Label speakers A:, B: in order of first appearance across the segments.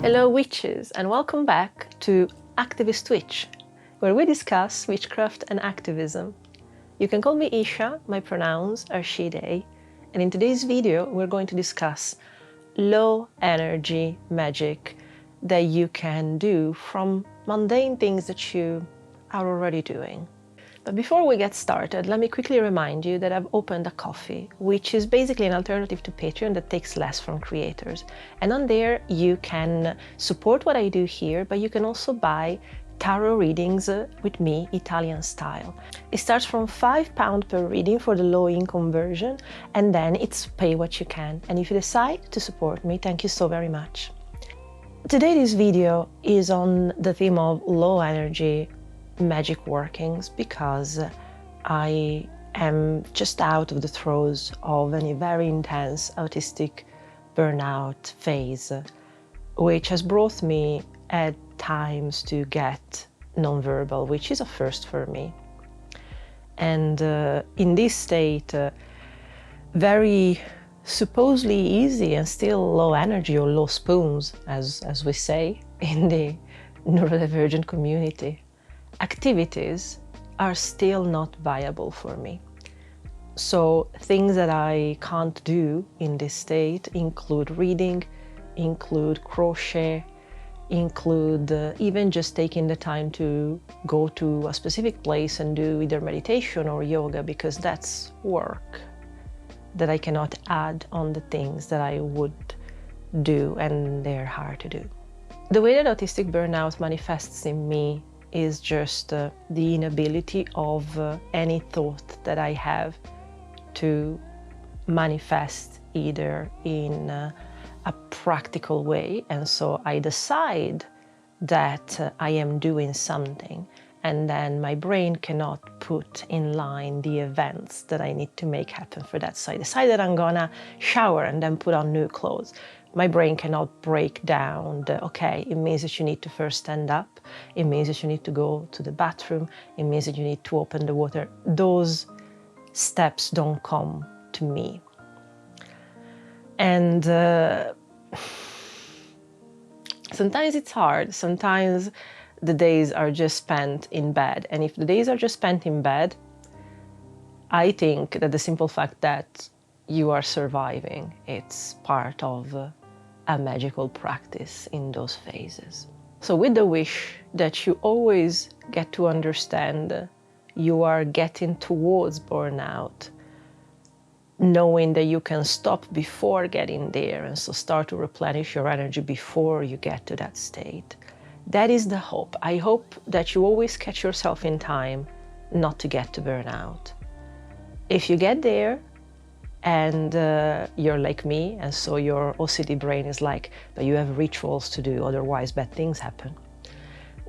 A: Hello witches, and welcome back to Activist Witch, where we discuss witchcraft and activism. You can call me Isha, my pronouns are she, they, and in today's video we're going to discuss low energy magic that you can do from mundane things that you are already doing. But before we get started, let me quickly remind you that I've opened a Ko-fi, which is basically an alternative to Patreon that takes less from creators. And on there you can support what I do here, but you can also buy tarot readings with me, Italian style. It starts from £5 per reading for the low income version, and then it's pay what you can. And if you decide to support me, thank you so very much. Today this video is on the theme of low energy magic workings because I am just out of the throes of a very intense autistic burnout phase, which has brought me at times to get nonverbal, which is a first for me. And in this state, very supposedly easy and still low energy or low spoons, as we say in the neurodivergent community, activities are still not viable for me. So things that I can't do in this state include reading, include crochet, include even just taking the time to go to a specific place and do either meditation or yoga, because that's work that I cannot add on the things that I would do, and they're hard to do. The way that autistic burnout manifests in me is just the inability of any thought that I have to manifest either in a practical way. And so I decide that I am doing something, and then my brain cannot put in line the events that I need to make happen for that. So I decide that I'm gonna shower and then put on new clothes. My brain cannot break down the, okay, it means that you need to first stand up, it means that you need to go to the bathroom, it means that you need to open the water. Those steps don't come to me. And sometimes it's hard, sometimes the days are just spent in bed. And if the days are just spent in bed, I think that the simple fact that you are surviving, it's part of a magical practice in those phases. So with the wish that you always get to understand you are getting towards burnout, knowing that you can stop before getting there, and so start to replenish your energy before you get to that state. That is the hope. I hope that you always catch yourself in time not to get to burnout. If you get there, and you're like me, and so your OCD brain is like, but you have rituals to do, otherwise bad things happen.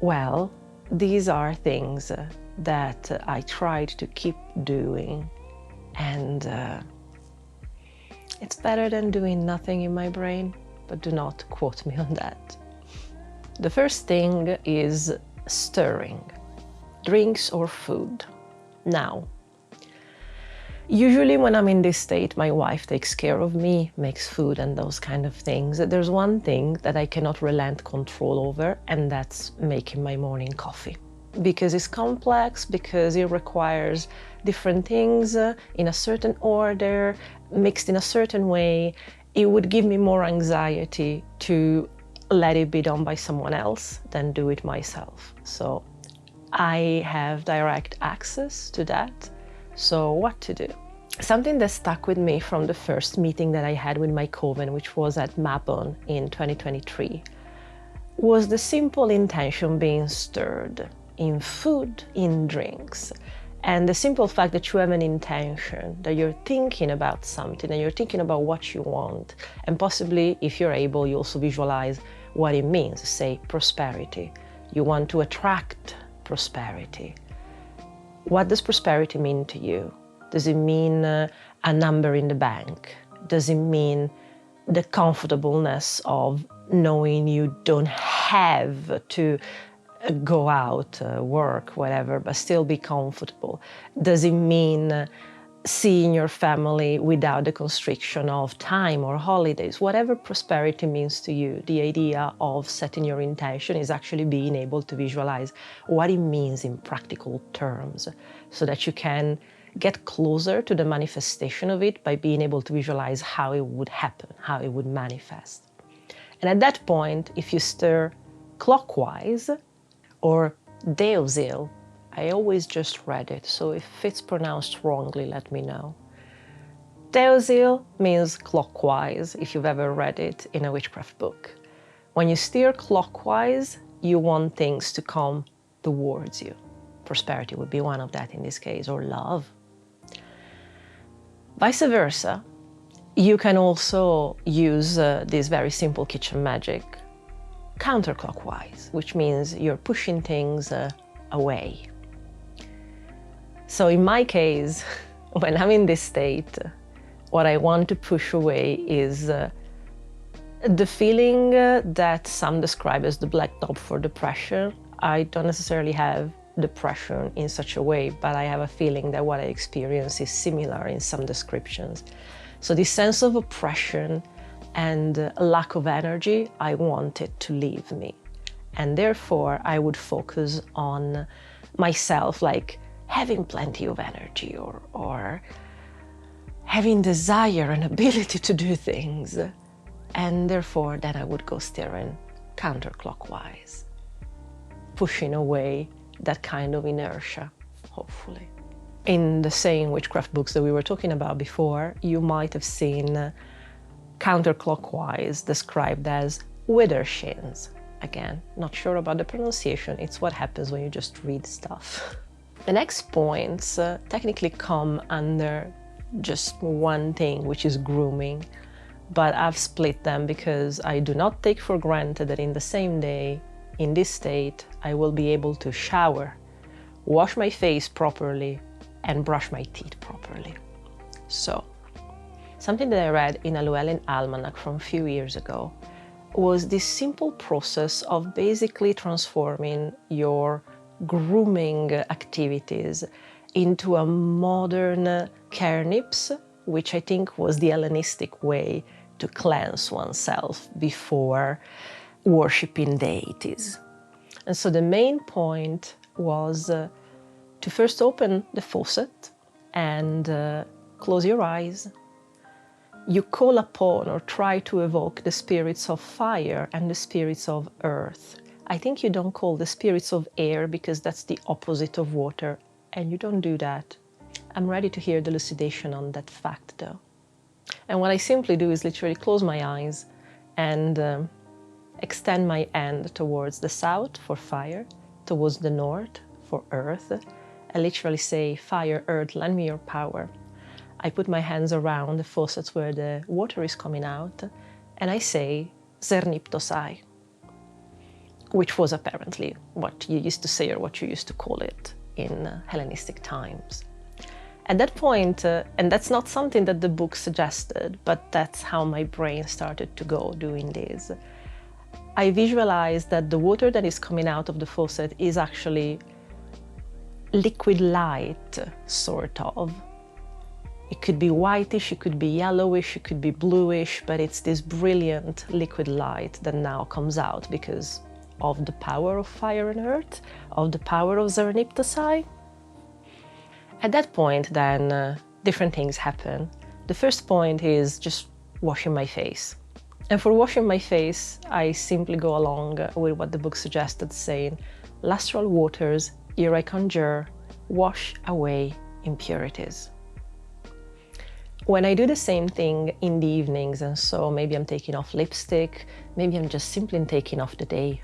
A: Well, these are things that I tried to keep doing, and it's better than doing nothing in my brain, but do not quote me on that. The first thing is stirring, drinks or food. Now, usually when I'm in this state, my wife takes care of me, makes food and those kind of things. There's one thing that I cannot relent control over, and that's making my morning coffee. Because it's complex, because it requires different things in a certain order, mixed in a certain way. It would give me more anxiety to let it be done by someone else than do it myself. So I have direct access to that. So what to do? Something that stuck with me from the first meeting that I had with my coven, which was at Mabon in 2023, was the simple intention being stirred in food, in drinks. And the simple fact that you have an intention, that you're thinking about something, and you're thinking about what you want, and possibly, if you're able, you also visualize what it means, say prosperity. You want to attract prosperity. What does prosperity mean to you? Does it mean a number in the bank? Does it mean the comfortableness of knowing you don't have to go out, work, whatever, but still be comfortable? Does it mean seeing your family without the constriction of time or holidays, whatever prosperity means to you. The idea of setting your intention is actually being able to visualize what it means in practical terms, so that you can get closer to the manifestation of it by being able to visualize how it would happen, how it would manifest. And at that point, if you stir clockwise or deosil, I always just read it, so if it's pronounced wrongly, let me know. Deosil means clockwise, if you've ever read it in a witchcraft book. When you steer clockwise, you want things to come towards you. Prosperity would be one of that in this case, or love. Vice versa, you can also use this very simple kitchen magic counterclockwise, which means you're pushing things away. So in my case, when I'm in this state, what I want to push away is the feeling that some describe as the black dog for depression. I don't necessarily have depression in such a way, but I have a feeling that what I experience is similar in some descriptions. So this sense of oppression and lack of energy, I want it to leave me. And therefore, I would focus on myself, like having plenty of energy or having desire and ability to do things. And therefore, then I would go steering counterclockwise, pushing away that kind of inertia, hopefully. In the same witchcraft books that we were talking about before, you might have seen counterclockwise described as withershins. Again, not sure about the pronunciation, it's what happens when you just read stuff. The next points technically come under just one thing, which is grooming, but I've split them because I do not take for granted that in the same day, in this state, I will be able to shower, wash my face properly, and brush my teeth properly. So, something that I read in a Llewellyn almanac from a few years ago was this simple process of basically transforming your grooming activities into a modern kernips, which I think was the Hellenistic way to cleanse oneself before worshipping deities. And so the main point was to first open the faucet and close your eyes. You call upon or try to evoke the spirits of fire and the spirits of earth. I think you don't call the spirits of air because that's the opposite of water, and you don't do that. I'm ready to hear the elucidation on that fact though. And what I simply do is literally close my eyes and extend my hand towards the south for fire, towards the north for earth. I literally say, fire, earth, lend me your power. I put my hands around the faucets where the water is coming out, and I say, zerniptosai, which was apparently what you used to say or what you used to call it in Hellenistic times. At that point, and that's not something that the book suggested, but that's how my brain started to go doing this. I visualized that the water that is coming out of the faucet is actually liquid light, sort of. It could be whitish, it could be yellowish, it could be bluish, but it's this brilliant liquid light that now comes out because of the power of fire and earth, of the power of Zerniptosai. At that point, then, different things happen. The first point is just washing my face. And for washing my face, I simply go along with what the book suggested, saying, lustral waters, here I conjure, wash away impurities. When I do the same thing in the evenings, and so maybe I'm taking off lipstick, maybe I'm just simply taking off the day,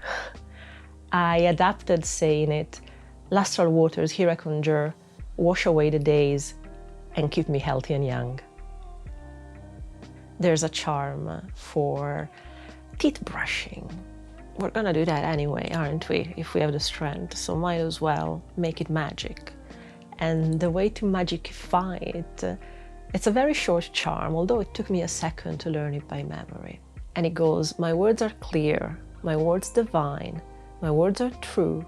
A: I adapted saying it, lustral waters, here I conjure, wash away the days and keep me healthy and young. There's a charm for teeth brushing. We're gonna do that anyway, aren't we, if we have the strength, so might as well make it magic. And the way to magicify it, it's a very short charm, although it took me a second to learn it by memory. And it goes, my words are clear, my words divine, my words are true,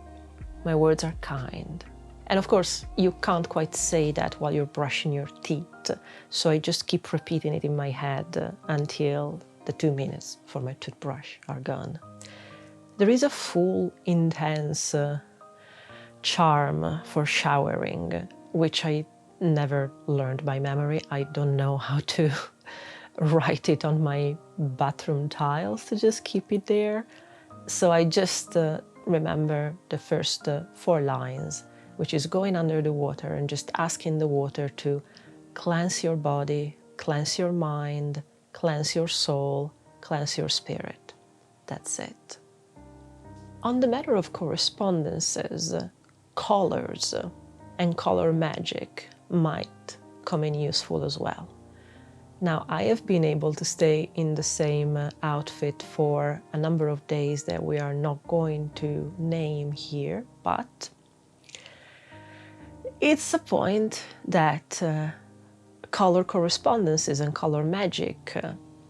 A: my words are kind. And of course, you can't quite say that while you're brushing your teeth. So I just keep repeating it in my head until the 2 minutes for my toothbrush are gone. There is a full, intense charm for showering, which I never learned by memory. I don't know how to write it on my bathroom tiles to just keep it there. So I just remember the first 4 lines, which is going under the water and just asking the water to cleanse your body, cleanse your mind, cleanse your soul, cleanse your spirit. That's it. On the matter of correspondences, colors and color magic might come in useful as well. Now, I have been able to stay in the same outfit for a number of days that we are not going to name here, but it's a point that color correspondences and color magic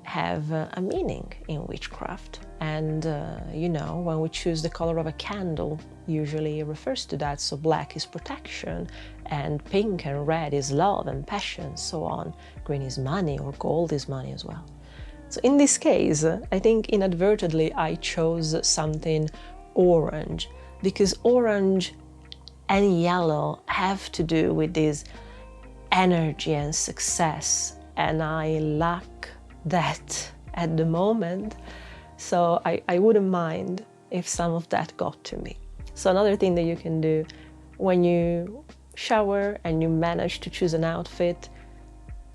A: have a meaning in witchcraft. And you know, when we choose the color of a candle, usually it refers to that. So black is protection, and pink and red is love and passion, so on. Green is money, or gold is money as well. So in this case, I think inadvertently I chose something orange, because orange and yellow have to do with this energy and success, and I lack that at the moment. So I wouldn't mind if some of that got to me. So another thing that you can do when you shower and you manage to choose an outfit,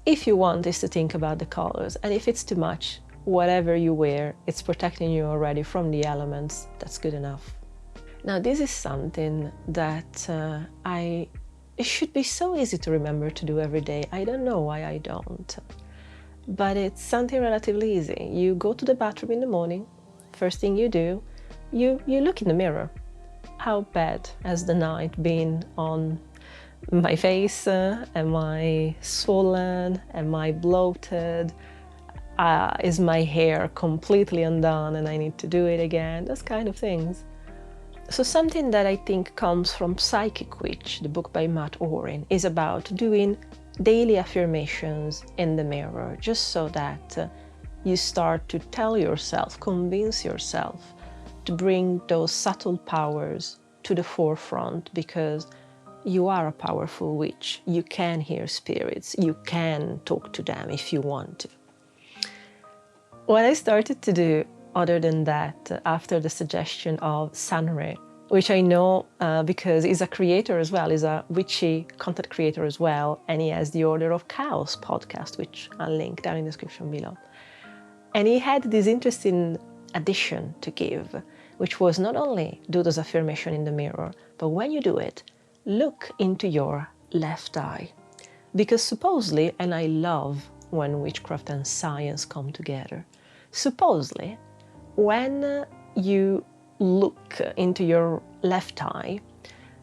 A: if you want, is to think about the colors. And if it's too much, whatever you wear, it's protecting you already from the elements. That's good enough. Now, this is something that it should be so easy to remember to do every day. I don't know why I don't. But it's something relatively easy. You go to the bathroom in the morning, first thing you do, you look in the mirror. How bad has the night been on my face? Am I swollen? Am I bloated? Is my hair completely undone and I need to do it again? Those kind of things. So something that I think comes from Psychic Witch, the book by Auryn, is about doing daily affirmations in the mirror, just so that you start to tell yourself, convince yourself to bring those subtle powers to the forefront, because you are a powerful witch. You can hear spirits. You can talk to them if you want to. What I started to do, other than that, after the suggestion of Sunray, which I know because he's a creator as well, he's a witchy content creator as well, and he has the Order of Chaos podcast, which I'll link down in the description below. And he had this interesting addition to give, which was not only do those affirmations in the mirror, but when you do it, look into your left eye. Because supposedly, and I love when witchcraft and science come together, supposedly, when you look into your left eye,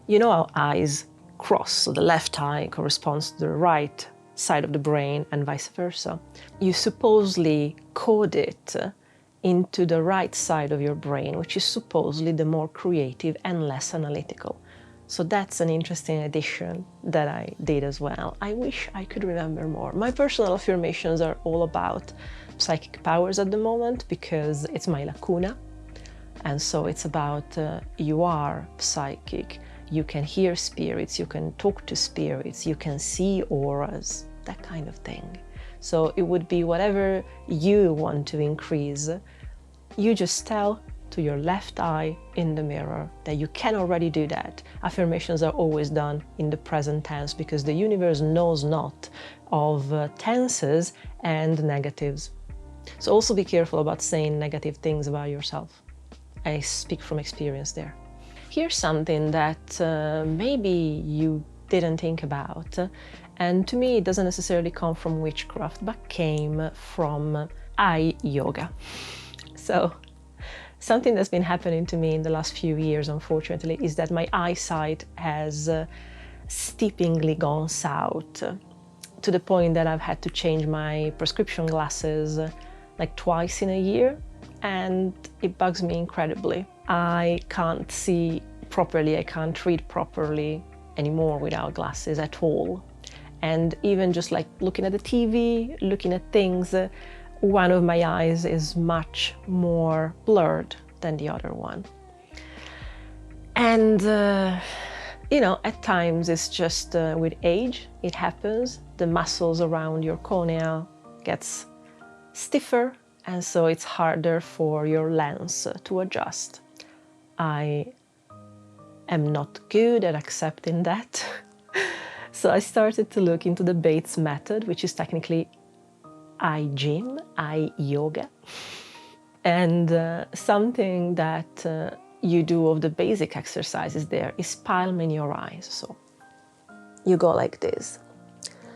A: you know how eyes cross, so the left eye corresponds to the right side of the brain and vice versa. You supposedly code it into the right side of your brain, which is supposedly the more creative and less analytical. So that's an interesting addition that I did as well. I wish I could remember more. My personal affirmations are all about psychic powers at the moment, because it's my lacuna. And so it's about you are psychic, you can hear spirits, you can talk to spirits, you can see auras, that kind of thing. So it would be whatever you want to increase. You just tell to your left eye in the mirror that you can already do that. Affirmations are always done in the present tense, because the universe knows not of tenses and negatives. So also be careful about saying negative things about yourself. I speak from experience there. Here's something that maybe you didn't think about, and to me it doesn't necessarily come from witchcraft, but came from eye yoga. So something that's been happening to me in the last few years, unfortunately, is that my eyesight has steepingly gone south, to the point that I've had to change my prescription glasses like twice in a year, and it bugs me incredibly. I can't see properly, I can't read properly, anymore without glasses at all. And even just like looking at the TV, looking at things, one of my eyes is much more blurred than the other one. And, you know, at times it's just with age, it happens. The muscles around your cornea gets stiffer, and so it's harder for your lens to adjust. I am not good at accepting that. So I started to look into the Bates method, which is technically eye gym, eye yoga. And something that you do of the basic exercises there is palming your eyes. So you go like this.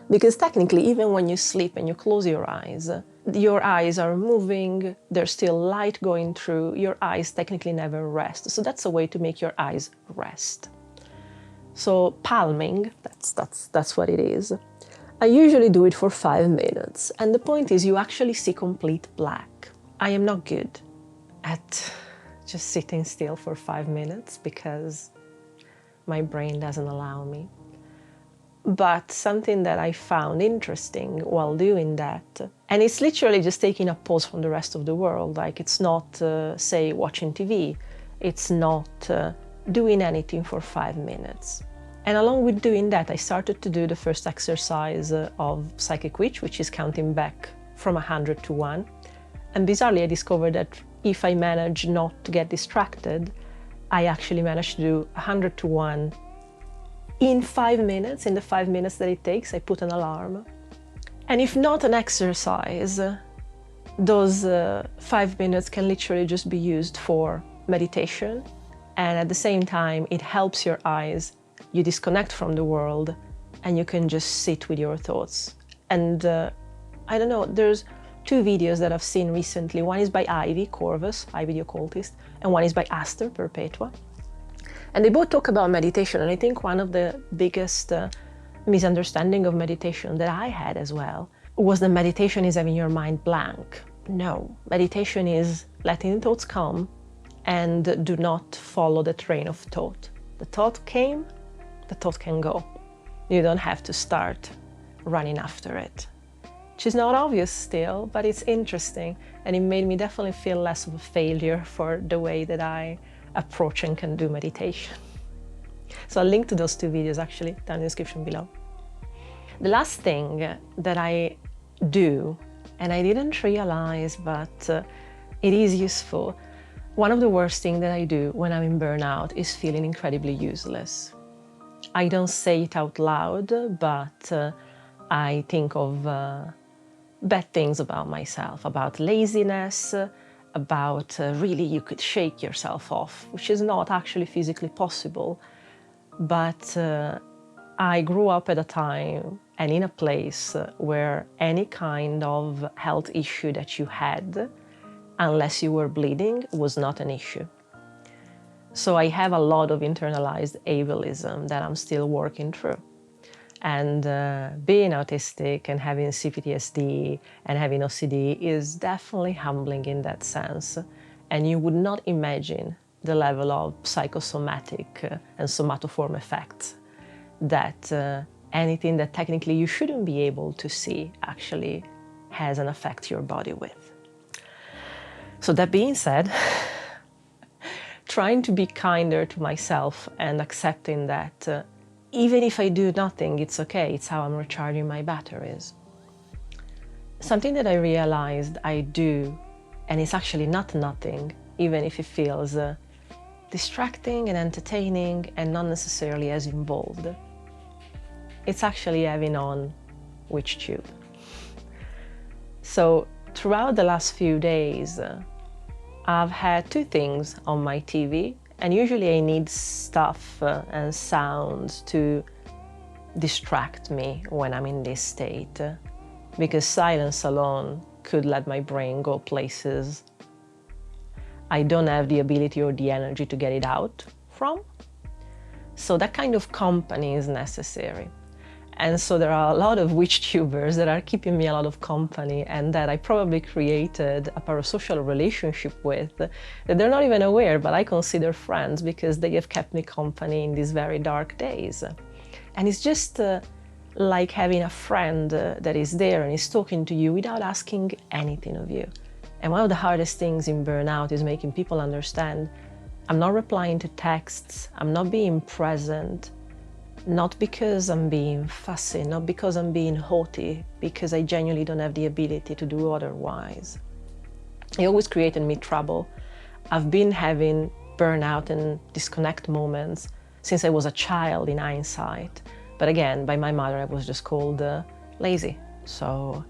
A: Because technically, even when you sleep and you close your eyes are moving, there's still light going through, your eyes technically never rest. So that's a way to make your eyes rest. So palming, that's what it is. I usually do it for 5 minutes, and the point is you actually see complete black. I am not good at just sitting still for 5 minutes because my brain doesn't allow me. But something that I found interesting while doing that, and it's literally just taking a pause from the rest of the world, like it's not, say, watching TV, it's not doing anything for 5 minutes. And along with doing that, I started to do the first exercise of Psychic Witch, which is counting back from 100 to 1. And bizarrely, I discovered that if I manage not to get distracted, I actually managed to do 100 to 1 in 5 minutes. In the 5 minutes that it takes, I put an alarm. And if not an exercise, those 5 minutes can literally just be used for meditation. And at the same time, it helps your eyes. You disconnect from the world and you can just sit with your thoughts. And I don't know, there's 2 videos that I've seen recently. One is by Ivy Corvus, Ivy the Occultist, and one is by Aster Perpetua. And they both talk about meditation, and I think one of the biggest misunderstanding of meditation that I had as well was that meditation is having your mind blank. No, meditation is letting thoughts come and do not follow the train of thought. The thought came, the thought can go. You don't have to start running after it. Which is not obvious still, but it's interesting, and it made me definitely feel less of a failure for the way that I approach and can do meditation. So I'll link to those 2 videos actually down in the description below. The last thing that I do, and I didn't realize, but it is useful, one of the worst things that I do when I'm in burnout is feeling incredibly useless. I don't say it out loud, but I think of bad things about myself, about laziness, about really you could shake yourself off, which is not actually physically possible. But I grew up at a time and in a place where any kind of health issue that you had, unless you were bleeding, was not an issue. So I have a lot of internalized ableism that I'm still working through. And being autistic and having CPTSD and having OCD is definitely humbling in that sense. And you would not imagine the level of psychosomatic and somatoform effects that anything that technically you shouldn't be able to see actually has an effect your body with. So that being said, trying to be kinder to myself and accepting that even if I do nothing, it's okay, it's how I'm recharging my batteries. Something that I realized I do, and it's actually not nothing, even if it feels distracting and entertaining and not necessarily as involved. It's actually having on Witchtube. So throughout the last few days, I've had 2 things on my TV, and usually I need stuff and sounds to distract me when I'm in this state, because silence alone could let my brain go places I don't have the ability or the energy to get it out from. So that kind of company is necessary. And so there are a lot of Witchtubers that are keeping me a lot of company and that I probably created a parasocial relationship with that they're not even aware, but I consider friends because they have kept me company in these very dark days. And it's just like having a friend that is there and is talking to you without asking anything of you. And one of the hardest things in burnout is making people understand I'm not replying to texts, I'm not being present, not because I'm being fussy, not because I'm being haughty, because I genuinely don't have the ability to do otherwise. It always created me trouble. I've been having burnout and disconnect moments since I was a child in Eyesight. But again, by my mother, I was just called lazy. So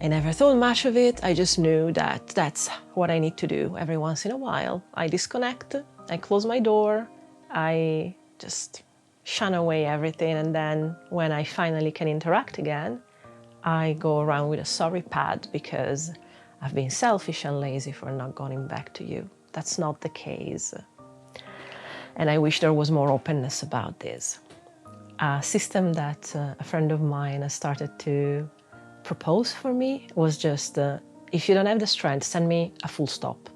A: I never thought much of it. I just knew that that's what I need to do every once in a while. I disconnect, I close my door, I just shun away everything. And then when I finally can interact again, I go around with a sorry pad because I've been selfish and lazy for not going back to you. That's not the case. And I wish there was more openness about this. A system that a friend of mine has started to propose for me was just, if you don't have the strength, send me a full stop.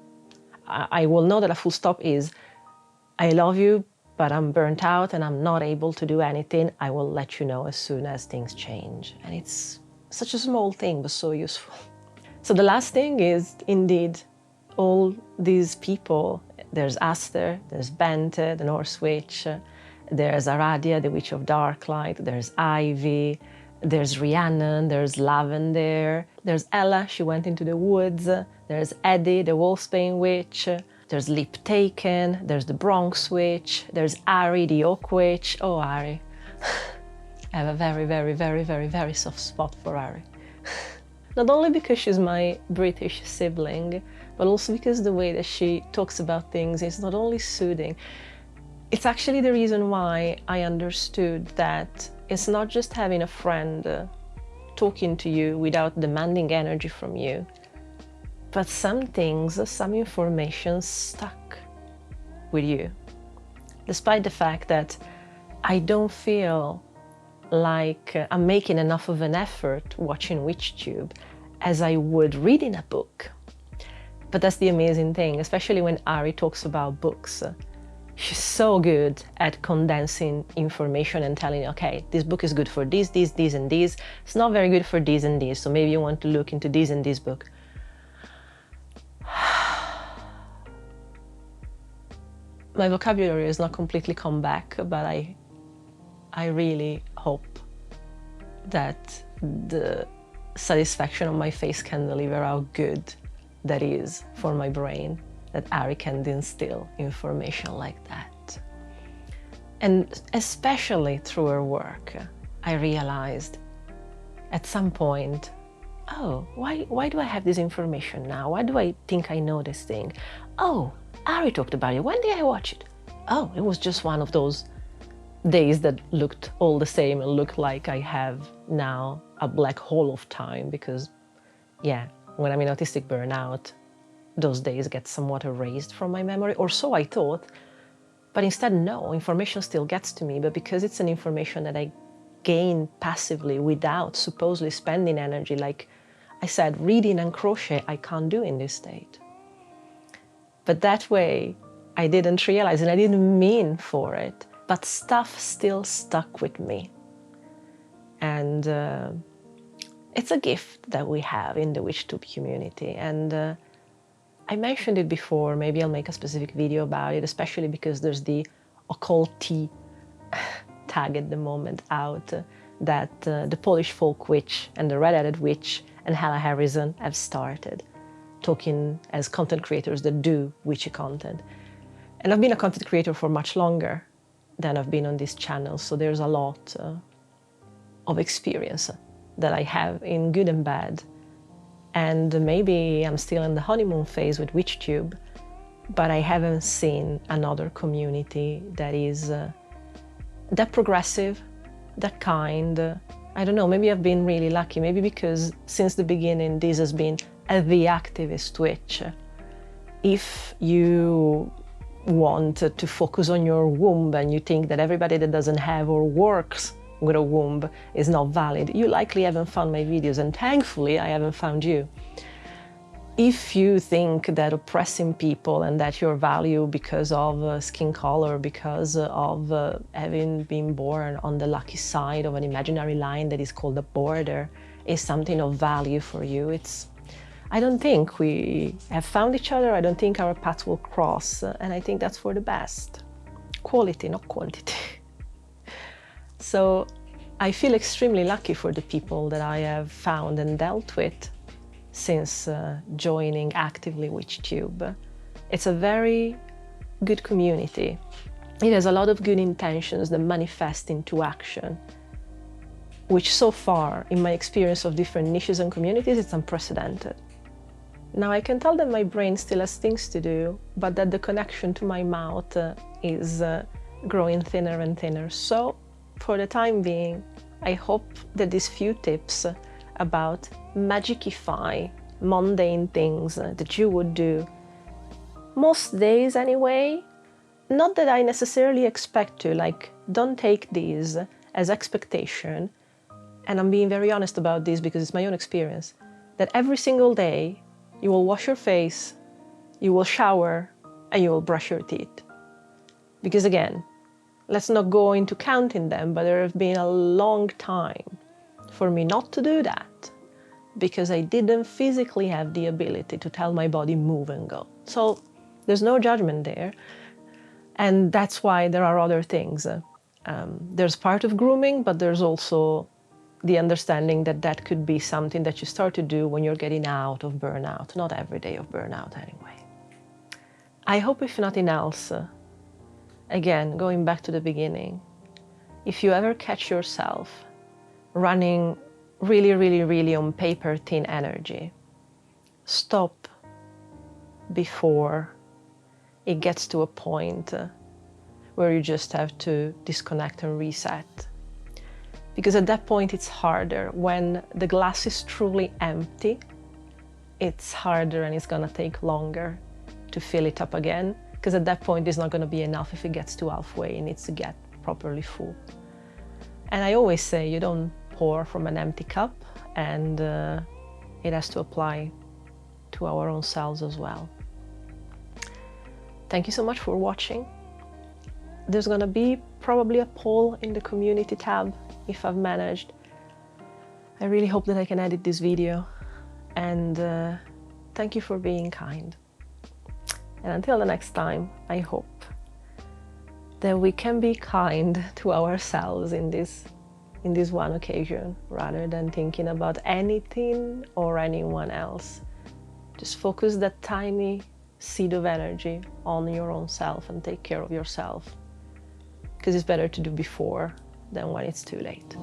A: I will know that a full stop is, I love you, but I'm burnt out and I'm not able to do anything. I will let you know as soon as things change. And it's such a small thing, but so useful. So the last thing is, indeed, all these people. There's Aster, there's Bente, the Norse witch, there's Aradia, the witch of Darklight, there's Ivy, there's Rhiannon, there's Lavender, there's Ella, she went into the woods, there's Eddie, the Wolfsbane witch, there's Lip Taken, there's the Bronx witch, there's Ari, the Oak witch. Oh, Ari. I have a very, very, very, very, very soft spot for Ari. Not only because she's my British sibling, but also because the way that she talks about things is not only soothing, it's actually the reason why I understood that it's not just having a friend talking to you without demanding energy from you, but some things, some information stuck with you. Despite the fact that I don't feel like I'm making enough of an effort watching Witchtube as I would reading a book. But that's the amazing thing, especially when Ari talks about books. She's so good at condensing information and telling you, okay, this book is good for this, and this. It's not very good for this and this, so maybe you want to look into this and this book. My vocabulary has not completely come back, but I really hope that the satisfaction on my face can deliver how good that is for my brain, that Ari can instill information like that. And especially through her work, I realized at some point, oh, why do I have this information now? Why do I think I know this thing? Oh, Ari talked about it. When did I watch it? Oh, it was just one of those days that looked all the same and looked like I have now a black hole of time because, yeah, when I'm in autistic burnout, those days get somewhat erased from my memory, or so I thought. But instead, no, information still gets to me, but because it's an information that I gain passively without supposedly spending energy, like I said, reading and crochet, I can't do in this state. But that way, I didn't realize, and I didn't mean for it, but stuff still stuck with me. And it's a gift that we have in the Witchtube community. And I mentioned it before, maybe I'll make a specific video about it, especially because there's the Occultea tag at the moment out that the Polish folk witch and the red-headed witch and Hella Harrison have started talking as content creators that do witchy content. And I've been a content creator for much longer than I've been on this channel, so there's a lot of experience that I have in good and bad. And maybe I'm still in the honeymoon phase with Witchtube, but I haven't seen another community that is that progressive, that kind. I don't know, maybe I've been really lucky, maybe because since the beginning this has been the activist Twitch. If you want to focus on your womb and you think that everybody that doesn't have or works with a womb is not valid, you likely haven't found my videos, and thankfully I haven't found you. if you think that oppressing people and that your value because of skin color, because of having been born on the lucky side of an imaginary line that is called a border is something of value for you, I don't think we have found each other. I don't think our paths will cross, and I think that's for the best. Quality, not quantity. So I feel extremely lucky for the people that I have found and dealt with since joining actively Witchtube. It's a very good community. It has a lot of good intentions that manifest into action, which so far, in my experience of different niches and communities, it's unprecedented. Now I can tell that my brain still has things to do, but that the connection to my mouth is growing thinner and thinner. So for the time being, I hope that these few tips about magicify mundane things that you would do most days anyway, not that I necessarily expect to, like, don't take these as expectation, and I'm being very honest about this because it's my own experience, that every single day you will wash your face, you will shower, and you will brush your teeth. Because again, let's not go into counting them, but there have been a long time for me not to do that because I didn't physically have the ability to tell my body move and go. So there's no judgment there. And that's why there are other things. There's part of grooming, but there's also the understanding that that could be something that you start to do when you're getting out of burnout, not every day of burnout anyway. I hope, if nothing else, again, going back to the beginning, if you ever catch yourself running really on paper thin energy, stop before it gets to a point where you just have to disconnect and reset. Because at that point it's harder. When the glass is truly empty, it's harder and it's gonna take longer to fill it up again, because at that point it's not gonna be enough. If it gets to halfway, it needs to get properly full. And I always say you don't pour from an empty cup, and it has to apply to our own selves as well. Thank you so much for watching. There's gonna be probably a poll in the community tab if I've managed. I really hope that I can edit this video, and thank you for being kind. And until the next time, I hope that we can be kind to ourselves in this one occasion, rather than thinking about anything or anyone else. Just focus that tiny seed of energy on your own self and take care of yourself, because it's better to do before than when it's too late.